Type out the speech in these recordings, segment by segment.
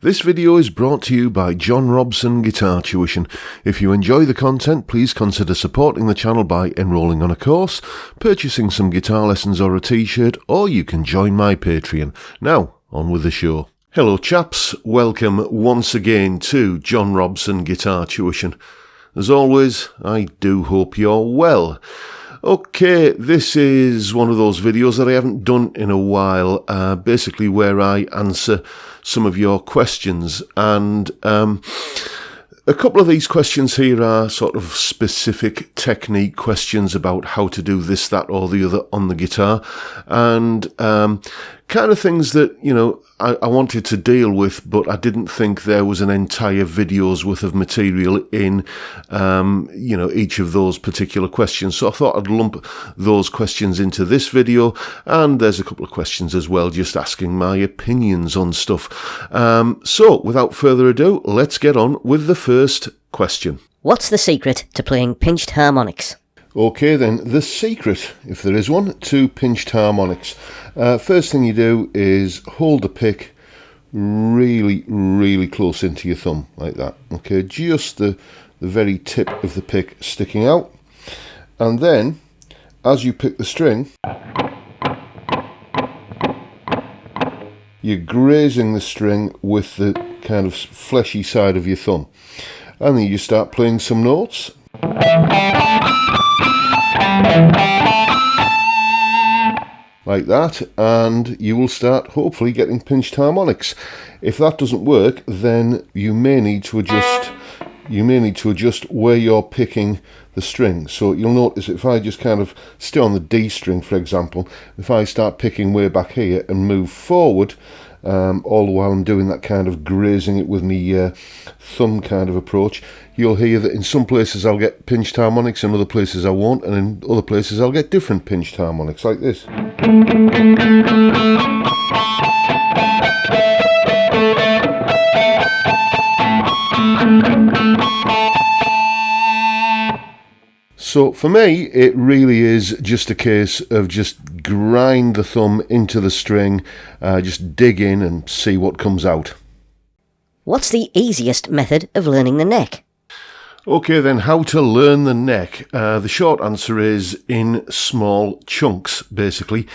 This video is brought to you by John Robson Guitar Tuition. If you enjoy the content, please consider supporting the channel by enrolling on a course, purchasing some guitar lessons or a t-shirt, or you can join my Patreon. Now, on with the show. Hello chaps, welcome once again to John Robson Guitar Tuition. As always, I do hope you're well. Okay, this is one of those videos that I haven't done in a while, basically where I answer some of your questions, and a couple of these questions here are sort of specific technique questions about how to do this, that or the other on the guitar, and kind of things that, you know, I wanted to deal with, but I didn't think there was an entire video's worth of material in, you know, each of those particular questions. So I thought I'd lump those questions into this video, and there's a couple of questions as well, just asking my opinions on stuff. So without further ado, let's get on with the first question. What's the secret to playing pinched harmonics? Okay then, the secret, if there is one, to pinched harmonics. First thing you do is hold the pick really close into your thumb, like that. Okay, just the very tip of the pick sticking out. And then, as you pick the string, you're grazing the string with the kind of fleshy side of your thumb. And then you start playing some notes. Like that, and you will start hopefully getting pinched harmonics. If that doesn't work, then you may need to adjust where you're picking the string. So you'll notice if I just kind of stay on the D string, for example, if I start picking way back here and move forward, all the while I'm doing that kind of grazing it with me thumb kind of approach, you'll hear that in some places I'll get pinched harmonics, in other places I won't, and in other places I'll get different pinched harmonics, like this. So for me, it really is just a case of just grind the thumb into the string, just dig in and see what comes out. What's the easiest method of learning the neck? Okay then, how to learn the neck? The short answer is in small chunks, basically.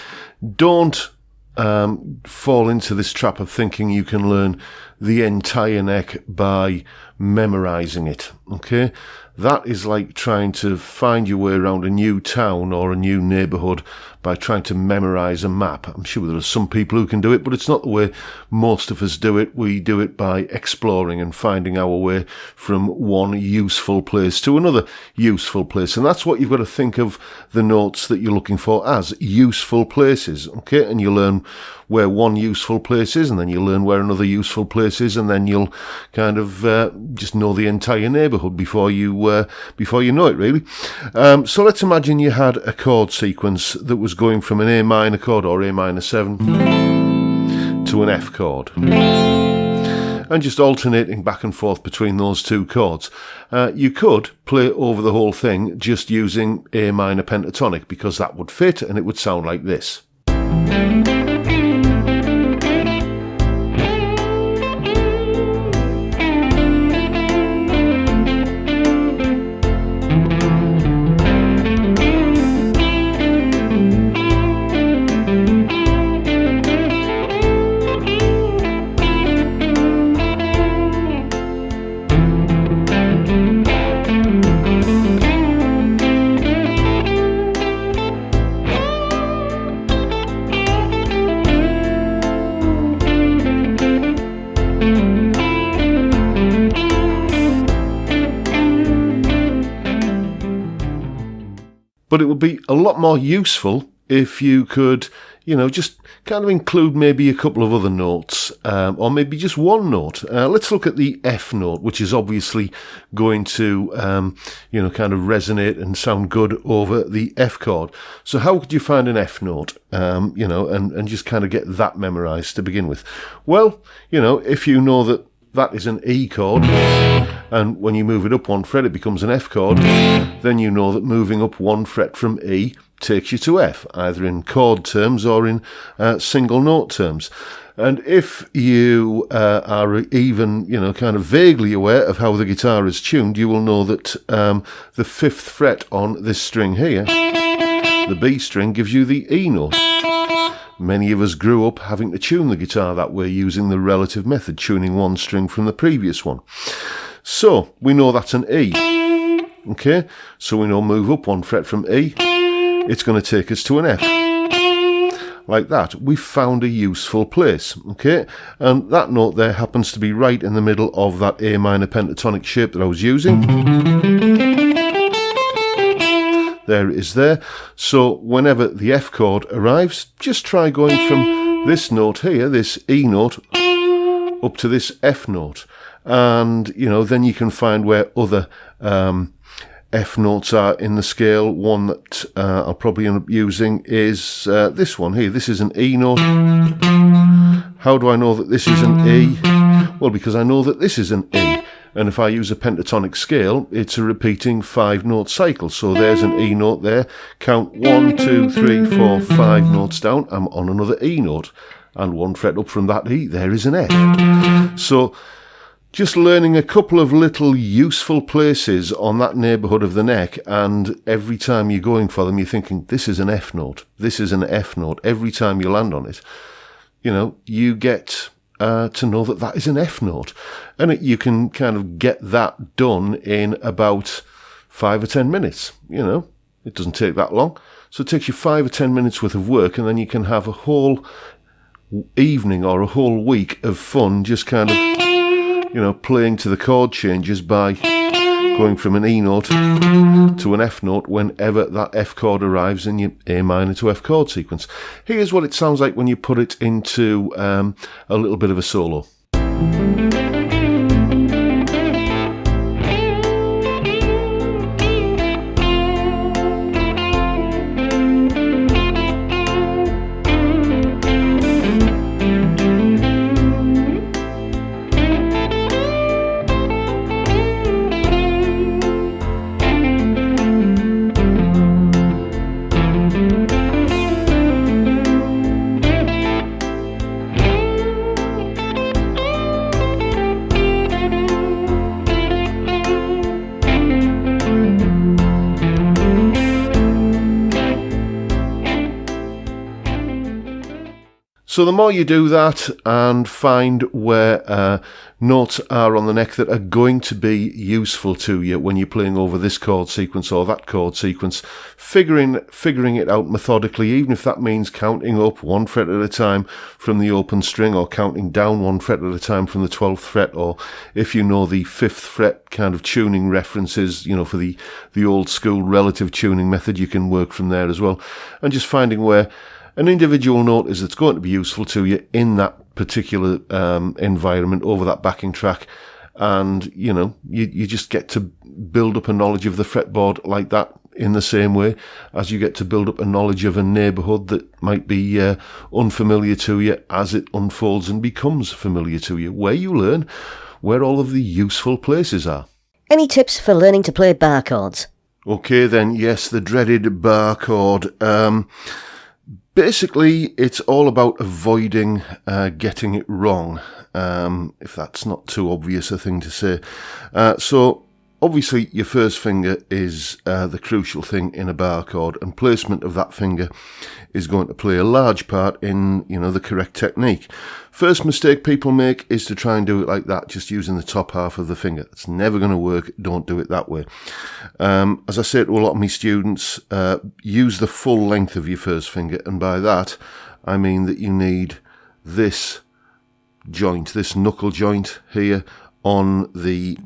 Don't fall into this trap of thinking you can learn the entire neck by memorizing it, okay? That is like trying to find your way around a new town or a new neighbourhood by trying to memorise a map. I'm sure there are some people who can do it, but it's not the way most of us do it. We do it by exploring and finding our way from one useful place to another useful place. And that's what you've got to think of the notes that you're looking for as, useful places, okay? And you learn where one useful place is, and then you learn where another useful place is, and then you'll kind of just know the entire neighbourhood before you know it, really. So let's imagine you had a chord sequence that was going from an A minor chord or A minor 7 to an F chord, and just alternating back and forth between those two chords. You could play over the whole thing just using A minor pentatonic, because that would fit and it would sound like this. But it would be a lot more useful if you could, you know, just kind of include maybe a couple of other notes, or maybe just one note. Let's look at the F note, which is obviously going to, you know, kind of resonate and sound good over the F chord. So how could you find an F note, you know, and just kind of get that memorized to begin with? Well, you know, if you know that that is an E chord, and when you move it up one fret it becomes an F chord, then you know that moving up one fret from E takes you to F, either in chord terms or in single note terms. And if you are even, kind of vaguely aware of how the guitar is tuned, you will know that the 5th fret on this string here, the B string, gives you the E note. Many of us grew up having to tune the guitar that way using the relative method, tuning one string from the previous one. So we know that's an E. Okay, so we know move up 1 fret from E, it's going to take us to an F. Like that. We've found a useful place, okay? And that note there happens to be right in the middle of that A minor pentatonic shape that I was using. There it is there. So whenever the F chord arrives, just try going from this note here, this E note, up to this F note. And, then you can find where other F notes are in the scale. One that I'll probably end up using is this one here. This is an E note. How do I know that this is an E? Well, because I know that this is an E. And if I use a pentatonic scale, it's a repeating 5-note cycle. So there's an E note there. Count 1, 2, 3, 4, 5 notes down. I'm on another E note. And 1 fret up from that E, there is an F. So just learning a couple of little useful places on that neighbourhood of the neck, and every time you're going for them, you're thinking, this is an F note, this is an F note. Every time you land on it, you get to know that that is an F note. And you can kind of get that done in about 5 or 10 minutes. It doesn't take that long. So it takes you 5 or 10 minutes worth of work, and then you can have a whole evening or a whole week of fun just kind of playing to the chord changes by going from an E note to an F note whenever that F chord arrives in your A minor to F chord sequence. Here's what it sounds like when you put it into a little bit of a solo. So the more you do that and find where notes are on the neck that are going to be useful to you when you're playing over this chord sequence or that chord sequence, figuring it out methodically, even if that means counting up 1 fret at a time from the open string, or counting down 1 fret at a time from the 12th fret, or if you know the 5th fret kind of tuning references, for the old school relative tuning method, you can work from there as well. And just finding where an individual note is that's going to be useful to you in that particular environment over that backing track. And, you just get to build up a knowledge of the fretboard like that, in the same way as you get to build up a knowledge of a neighbourhood that might be unfamiliar to you as it unfolds and becomes familiar to you, where you learn where all of the useful places are. Any tips for learning to play bar chords? Okay then, yes, the dreaded bar chord. Basically, it's all about avoiding getting it wrong, if that's not too obvious a thing to say. So, obviously, your first finger is the crucial thing in a bar chord, and placement of that finger is going to play a large part in, the correct technique. First mistake people make is to try and do it like that, just using the top half of the finger. It's never going to work. Don't do it that way. As I say to a lot of my students, use the full length of your first finger, and by that I mean that you need this joint, this knuckle joint here on the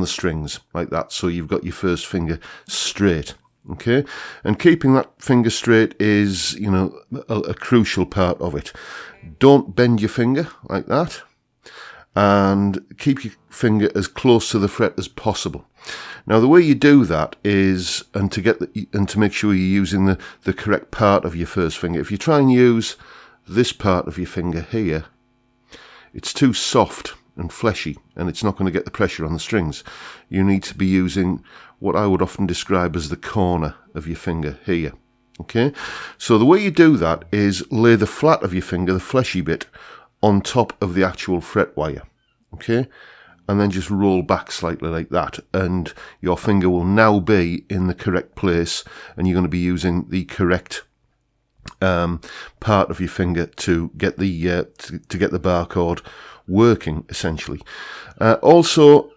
strings, like that. So you've got your first finger straight. Okay, and keeping that finger straight is, a crucial part of it. Don't bend your finger like that, and keep your finger as close to the fret as possible. Now, the way you do that is, and to make sure you're using the correct part of your first finger. If you try and use this part of your finger here, it's too soft and fleshy, and it's not going to get the pressure on the strings. You need to be using what I would often describe as the corner of your finger here. Okay, so the way you do that is lay the flat of your finger, the fleshy bit, on top of the actual fret wire. Okay, and then just roll back slightly like that, and your finger will now be in the correct place, and you're going to be using the correct part of your finger to get the to get the bar chord working, essentially. Also,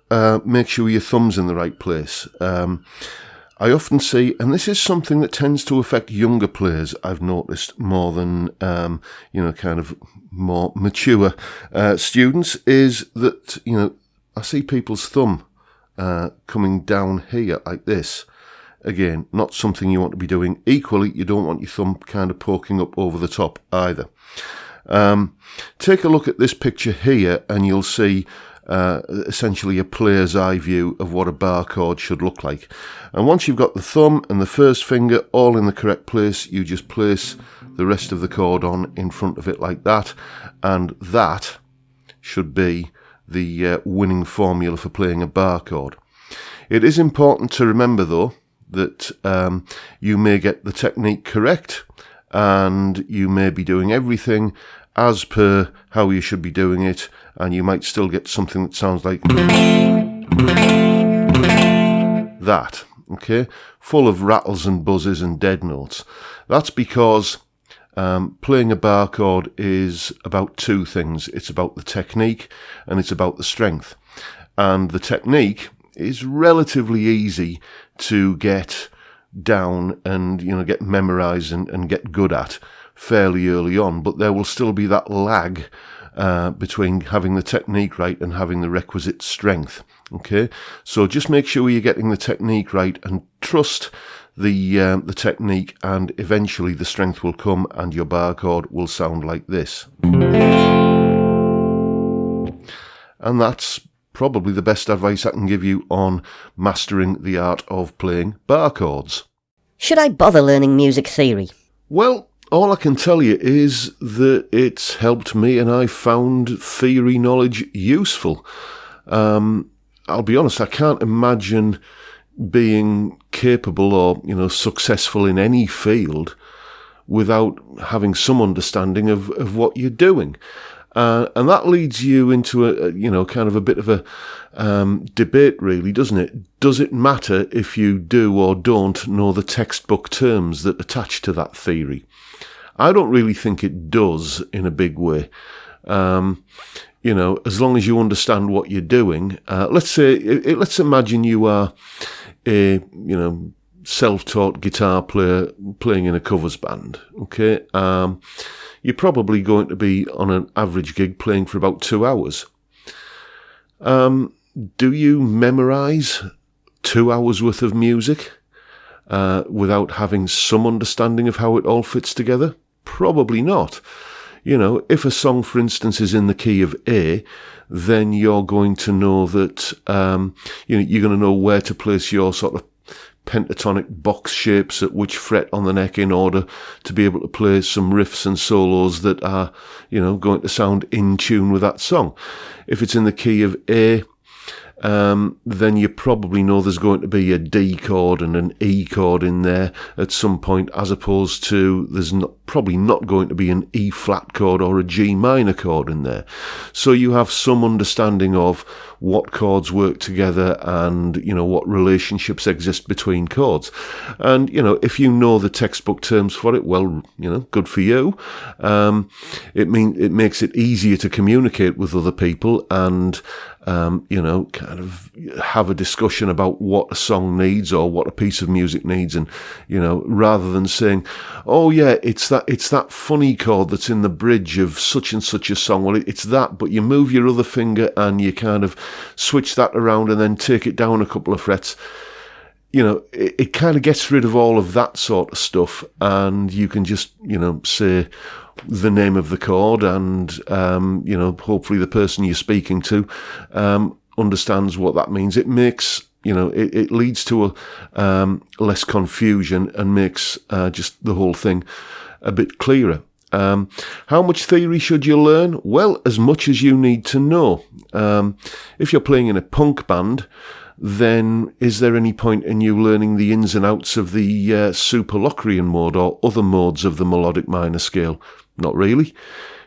make sure your thumb's in the right place. I often see, and this is something that tends to affect younger players, I've noticed, more than, kind of more mature students, is that, I see people's thumb coming down here like this. Again, not something you want to be doing. Equally, you don't want your thumb kind of poking up over the top either. Take a look at this picture here, and you'll see essentially a player's eye view of what a bar chord should look like. And once you've got the thumb and the first finger all in the correct place, you just place the rest of the chord on in front of it like that, and that should be the winning formula for playing a bar chord. It is important to remember, though, that you may get the technique correct, and you may be doing everything as per how you should be doing it, and you might still get something that sounds like that, okay? Full of rattles and buzzes and dead notes. That's because playing a bar chord is about two things. It's about the technique and it's about the strength. And the technique is relatively easy to get down and, get memorized and get good at fairly early on, but there will still be that lag between having the technique right and having the requisite strength. Okay, so just make sure you're getting the technique right and trust the technique, and eventually the strength will come and your bar chord will sound like this. And that's probably the best advice I can give you on mastering the art of playing bar chords. Should I bother learning music theory? Well, all I can tell you is that it's helped me, and I found theory knowledge useful. I'll be honest, I can't imagine being capable or, successful in any field without having some understanding of what you're doing. And that leads you into kind of a bit of a debate, really, doesn't it? Does it matter if you do or don't know the textbook terms that attach to that theory? I don't really think it does in a big way. As long as you understand what you're doing. Let's imagine you are a, self-taught guitar player playing in a covers band. Okay. You're probably going to be on an average gig playing for about 2 hours. Do you memorize 2 hours worth of music without having some understanding of how it all fits together? Probably not. If a song, for instance, is in the key of A, then you're going to know that, you're going to know where to place your sort of pentatonic box shapes at which fret on the neck in order to be able to play some riffs and solos that are, going to sound in tune with that song. If it's in the key of A, then you probably know there's going to be a D chord and an E chord in there at some point, as opposed to there's probably not going to be an E flat chord or a G minor chord in there. So you have some understanding of what chords work together and, what relationships exist between chords. And, if you know the textbook terms for it, well, good for you. It makes it easier to communicate with other people and, kind of have a discussion about what a song needs or what a piece of music needs. And, rather than saying, oh yeah, it's that funny chord that's in the bridge of such and such a song. Well, it's that, but you move your other finger and you kind of switch that around and then take it down a couple of frets. It kind of gets rid of all of that sort of stuff, and you can just, say the name of the chord and, hopefully the person you're speaking to understands what that means. It makes, it leads to less confusion and makes just the whole thing a bit clearer. How much theory should you learn? Well, as much as you need to know. If you're playing in a punk band, then is there any point in you learning the ins and outs of the super Locrian mode or other modes of the melodic minor scale? Not really.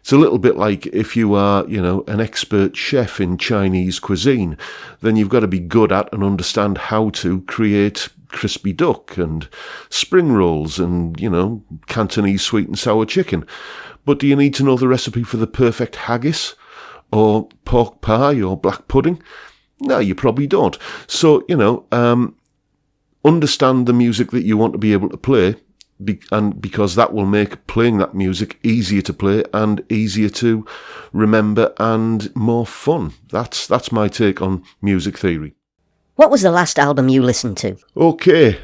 It's a little bit like if you are, an expert chef in Chinese cuisine, then you've got to be good at and understand how to create crispy duck and spring rolls and, Cantonese sweet and sour chicken. But do you need to know the recipe for the perfect haggis or pork pie or black pudding? No, you probably don't. So, understand the music that you want to be able to play, and because that will make playing that music easier to play and easier to remember and more fun. That's my take on music theory. What was the last album you listened to? Okay,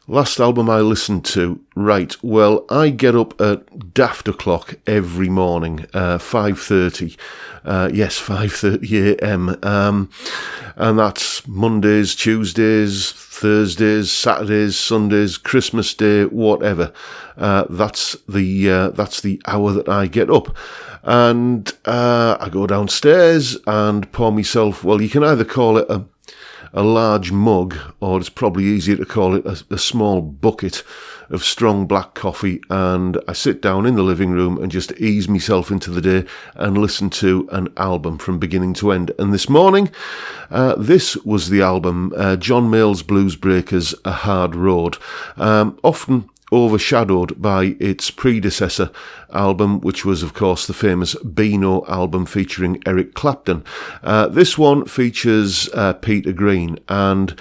last album I listened to. Right, well, I get up at daft o'clock every morning, 5:30. Yes, 5:30 a.m. And that's Mondays, Tuesdays, Thursdays, Saturdays, Sundays, Christmas Day, whatever. That's the hour that I get up. And I go downstairs and pour myself, well, you can either call it a large mug, or it's probably easier to call it a small bucket of strong black coffee, and I sit down in the living room and just ease myself into the day and listen to an album from beginning to end. And this morning, this was the album, John Mayall's Blues Breakers, A Hard Road, often overshadowed by its predecessor album, which was, of course, the famous Beano album featuring Eric Clapton. This one features Peter Green, and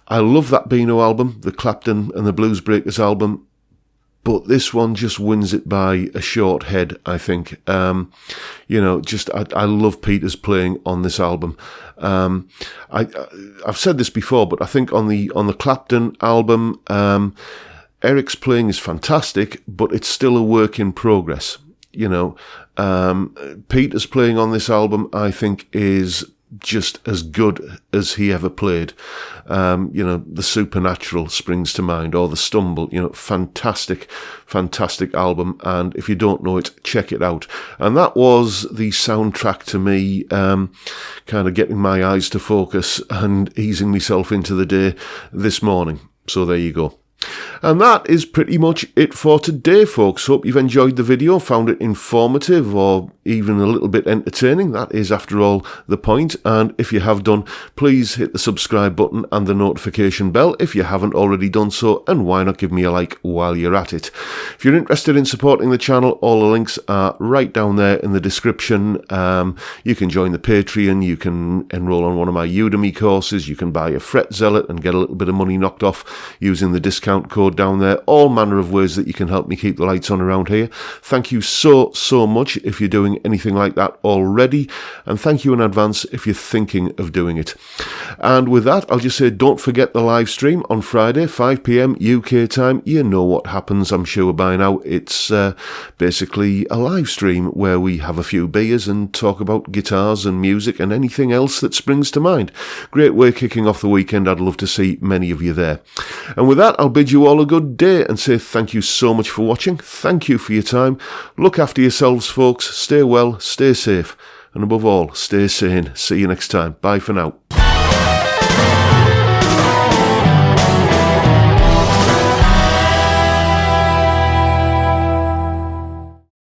I love that Beano album, the Clapton and the Blues Breakers album, but this one just wins it by a short head, I think. I love Peter's playing on this album. I've said this before, but I think on the Clapton album, Eric's playing is fantastic, but it's still a work in progress. Peter's playing on this album, I think, is just as good as he ever played. The Supernatural springs to mind, or The Stumble, fantastic album. And if you don't know it, check it out. And that was the soundtrack to me, kind of getting my eyes to focus and easing myself into the day this morning. So there you go. And that is pretty much it for today, folks. Hope you've enjoyed the video, found it informative or even a little bit entertaining. That is, after all, the point. And if you have done, please hit the subscribe button and the notification bell if you haven't already done so, and why not give me a like while you're at it. If you're interested in supporting the channel, all the links are right down there in the description. You can join the Patreon, you can enroll on one of my Udemy courses, you can buy a Fret Zealot and get a little bit of money knocked off using the discount code down there. All manner of ways that you can help me keep the lights on around here. Thank you so much if you're doing anything like that already, and thank you in advance if you're thinking of doing it. And with that, I'll just say don't forget the live stream on Friday, 5 p.m. UK time. You know what happens, I'm sure by now. It's basically a live stream where we have a few beers and talk about guitars and music and anything else that springs to mind. Great way kicking off the weekend. I'd love to see many of you there. And with that, I'll bid you all a good day and say thank you so much for watching. Thank you for your time. Look after yourselves, folks. Stay well, stay safe, and above all, stay sane. See you next time. Bye for now.